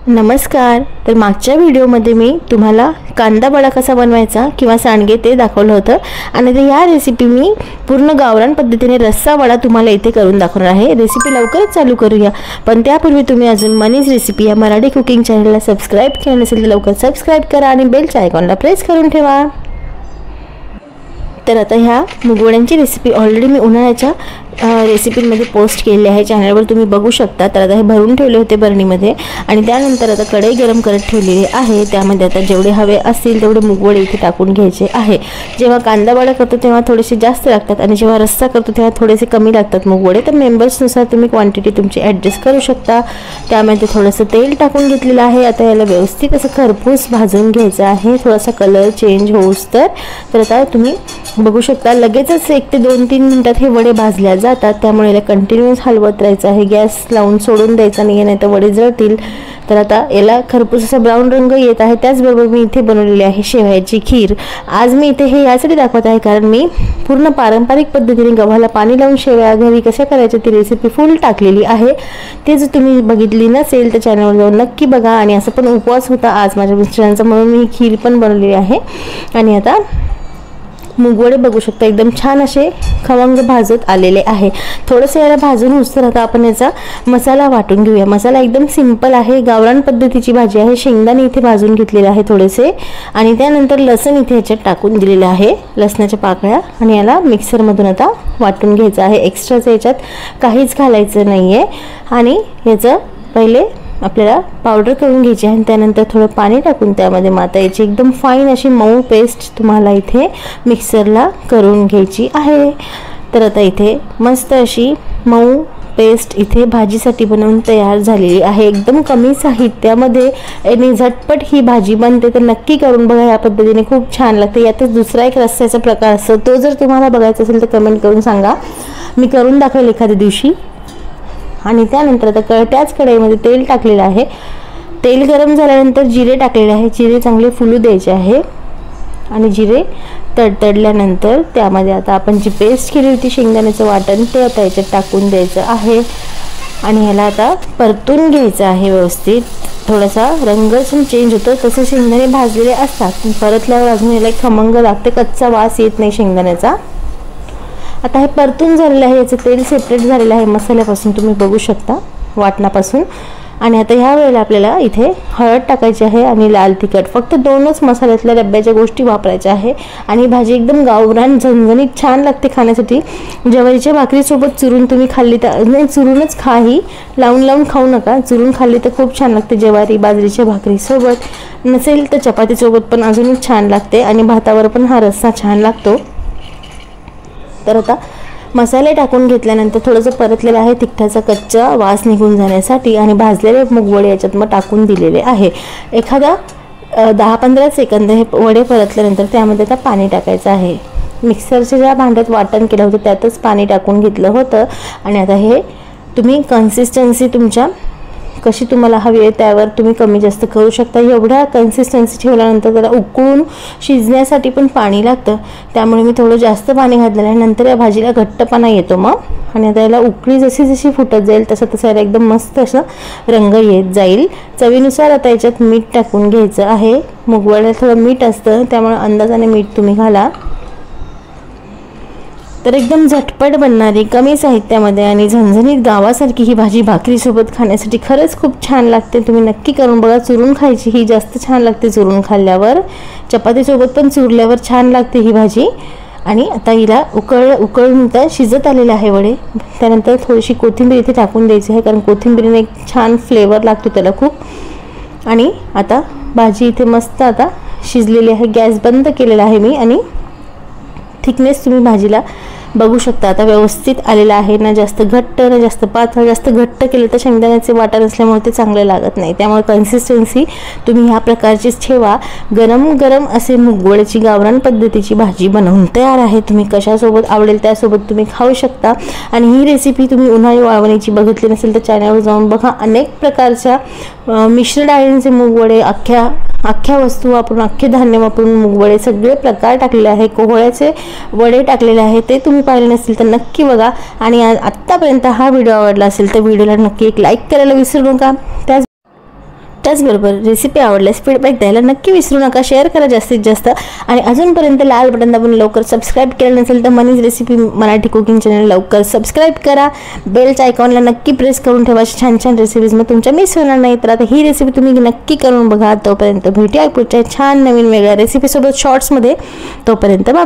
नमस्कार। तर मागच्या व्हिडिओमध्ये मी तुम्हाला कांदा वडा कसा बनवायचा किंवा सांडगे ते दाखवलं होतं आणि तर या रेसिपी मी पूर्ण गावरान पद्धतीने रस्सा वडा तुम्हाला इथे करून दाखवणार आहे। रेसिपी लवकरच चालू करूया, पण त्यापूर्वी तुम्ही अजून मनीज रेसिपी या मराठी कुकिंग चॅनलला सबस्क्राइब केलं नसेल तर लवकर सबस्क्राइब करा आणि बेलच्या आयकॉनला प्रेस करून ठेवा। तर आता ह्या मुगवड्यांची रेसिपी ऑलरेडी मी उन्हाळ्याच्या रेसिपीमध्ये पोस्ट केलेली आहे, चॅनलवर तुम्ही बघू शकता। तर आता हे भरून ठेवले होते बरणीमध्ये आणि त्यानंतर आता कढई गरम करत ठेवलेली आहे। त्यामध्ये आता जेवढे हवे असतील तेवढे मुगवडे इथे टाकून घ्यायचे आहे। जेव्हा कांदा वडा करतो तेव्हा थोडेसे जास्त लागतात आणि जेव्हा रस्सा करतो तेव्हा थोडेसे कमी लागतात मुगवडे। तर मेंबर्सनुसार तुम्ही क्वांटिटी तुमची ॲडजस्ट करू शकता। त्यामध्ये थोडंसं तेल टाकून घेतलेलं आहे। आता याला व्यवस्थित असं खरपूस भाजून घ्यायचं आहे, थोडासा कलर चेंज होऊस तर आता तुम्ही बघू शकता लगेचच 1 ते 2-3 मिनिटात हे वडे भाजल्या जातात। त्यामुळे याला कंटिन्यूअस हलवत राहायचं आहे, गॅस लावून सोडून द्यायचा नाही, नाही तर वडे जळतील। तर आता याला खरपूस असा ब्राऊन रंग येत आहे। त्याचबरोबर मी इथे बनवलेली आहे शेवयाची खीर। आज मी इथे हे यासाठी दाखवत आहे कारण मी पूर्ण पारंपरिक पद्धतीने गव्हाला पाणी लावून शेवया घरी कशा करायच्या ती रेसिपी फुल टाकलेली आहे। ते जर तुम्ही बघितली नसेल तर चॅनलवर जाऊन नक्की बघा। आणि असं पण उपवास होता आज माझ्या मिस्टरांचा, म्हणून मी खीर पण बनवलेली आहे। आणि आता मुगवडे बघू शकता एकदम छान असे खवंग भाजत आलेले आहे। थोडंसं याला भाजून होतं आता आपण याचा मसाला वाटून घेऊया। मसाला एकदम सिंपल आहे, गावरान पद्धतीची भाजी आहे। शेंगदाणे इथे भाजून घेतलेले आहे थोडेसे आणि त्यानंतर लसूण इथे ह्याच्यात टाकून दिलेले आहे, लसणाच्या पाकळ्या, आणि याला मिक्सरमधून आता वाटून घ्यायचं आहे। एक्स्ट्राचं याच्यात काहीच घालायचं नाही आहे आणि याचं पहिले आपल्याला पावडर करून घ्यायची आहे। त्यानंतर थोडं पाणी टाकून त्यामध्ये माता याची एकदम फाईन अशी मऊ पेस्ट तुम्हाला इथे मिक्सरला करून घ्यायची आहे। तर आता इथे मस्त अशी मऊ पेस्ट इथे भाजीसाठी बनवून तयार झालेली आहे। एकदम कमी साहित्यामध्ये आणि झटपट ही भाजी बनते, तर नक्की करून बघा। या पद्धतीने खूप छान लागते। यातच दुसरा एक रस्स्याचा प्रकार असतो, तो जर तुम्हाला बघायचा असेल तर कमेंट करून सांगा, मी करून दाखवेल एखाद्या दिवशी। आणि त्यानंतर आता त्याच कढईमध्ये तेल टाकलेलं आहे। तेल गरम झाल्यानंतर जिरे टाकलेले आहे, जिरे चांगले फुलू द्यायचे आहे आणि जिरे तडतडल्यानंतर त्यामध्ये आता आपण जी पेस्ट केली होती शेंगदाण्याचं वाटण ते आता याच्यात टाकून द्यायचं आहे आणि ह्याला आता परतून घ्यायचं आहे व्यवस्थित। थोडासा रंग चेंज होतो, तसे शेंगदाणे भाजलेले असतात, परतल्यावर अजून याला खमंग लागते, कच्चा वास येत नाही शेंगदाण्याचा। आता हे परतून झालेलं आहे, याचं तेल सेपरेट झालेलं आहे मसाल्यापासून, तुम्ही बघू शकता वाटणापासून। आणि आता ह्या वेळेला आपल्याला इथे हळद टाकायची आहे आणि लाल तिखट, फक्त 2च मसाल्यातल्या डब्याच्या गोष्टी वापरायच्या आहे आणि भाजी एकदम गावरान झणझणीत छान लागते खाण्यासाठी। ज्वारीच्या भाकरीसोबत चुरून तुम्ही खाल्ली तर नाही, चुरूनच खा, ही लावून खाऊ नका, चुरून खाल्ली तर खूप छान लागते। ज्वारी बाजरीच्या भाकरीसोबत नसेल तर चपातीसोबत पण अजूनच छान लागते आणि भातावर पण हा रस्सा छान लागतो। तर आता मसाले टाकून घेतल्यानंतर थोडंसं परतलेलं आहे, तिखटाचा कच्चा वास निघून जाण्यासाठी, आणि भाजलेले मुगवडे याच्यात मग टाकून दिलेले आहे। एखादा 10-15 सेकंद हे वडे परतल्यानंतर त्यामध्ये आता पाणी टाकायचं आहे। मिक्सरच्या ज्या भांड्यात वाटण केलं होतं त्यातच पाणी टाकून घेतलं होतं आणि आता हे तुम्ही कन्सिस्टन्सी तुमच्या कशी तुम्हाला हवी आहे त्यावर तुम्ही कमी जास्त करू शकता। एवढ्या कन्सिस्टन्सी ठेवल्यानंतर त्याला उकळून शिजण्यासाठी पण पाणी लागतं, त्यामुळे मी थोडं जास्त पाणी घातलेलं आहे। नंतर या भाजीला घट्टपणा येतो मग, आणि आता याला उकळी जशी जशी फुटत जाईल तसं याला एकदम मस्त असं रंग येत जाईल। चवीनुसार आता याच्यात मीठ टाकून घ्यायचं आहे। मुगवड्याला थोडं मीठ असतं त्यामुळे अंदाजाने मीठ तुम्ही घाला। तर एकदम झटपट बनणारी कमी साहित्यामध्ये आणि झणझणीत गावासारखी ही भाजी भाकरीसोबत खाण्यासाठी खरंच खूप छान लागते। तुम्ही नक्की करून बघा, चुरून खायची ही जास्त छान लागते, चुरून खाल्ल्यावर चपातीसोबत पण चुरल्यावर छान लागते ही भाजी। आणि आता हिला उकळून तर शिजत आलेले आहे वडे, त्यानंतर थोडीशी कोथिंबीर इथे टाकून द्यायची आहे कारण कोथिंबीरीने एक छान फ्लेवर लागतो त्याला खूप। आणि आता भाजी इथे मस्त आता शिजलेली आहे, गॅस बंद केलेला आहे मी आणि थिकनेस तुम्ही भाजीला बघू शकता आता व्यवस्थित आलेला आहे, ना जास्त घट्ट ना जास्त पातळ। जास्त घट्ट केलं तर शेंगदाण्याचे वाटण असल्यामुळे ते चांगले लागत नाही, त्यामुळे कन्सिस्टन्सी तुम्ही ह्या प्रकारचीच ठेवा। गरम गरम असे मुगवड्याची गावरान पद्धतीची भाजी बनवून तयार आहे। तुम्ही कशासोबत आवडेल त्यासोबत तुम्ही खाऊ शकता। आणि ही रेसिपी तुम्ही उन्हाळी वाळवणीची बघितली नसेल तर चॅनलवर जाऊन बघा, अनेक प्रकारच्या मिश्र डाळींचे मुगवडे, अख्ख्या वस्तू वापरून, अख्खे धान्य वापरून मुगवडे सगळे प्रकार टाकलेले आहे, कोहळ्याचे वडे टाकलेले आहे, ते तुम्ही पाहिले नसेल तर नक्की बघा। आणि आत्तापर्यंत हा व्हिडिओ आवडला असेल तर व्हिडिओला नक्की एक लाईक करायला विसरू नका। त्याचबरोबर रेसिपी आवडल्यास फीडबॅक द्यायला नक्की विसरू नका, शेअर करा जास्तीत जास्त. आणि अजूनपर्यंत लाल बटन दाबून लवकर सबस्क्राईब केलं नसेल तर मनीज रेसिपी मराठी कुकिंग चॅनल लवकर सबस्क्राईब करा. बेलच्या आयकॉनला नक्की प्रेस करून ठेवा, छान छान रेसिपीज मग तुमच्या मिस होणार नाही. तर आता ही रेसिपी तुम्ही नक्की करून बघा. तोपर्यंत भेटूया पुढच्या छान नवीन वेगळ्या रेसिपीसोबत शॉर्ट्समध्ये. तोपर्यंत बाबा.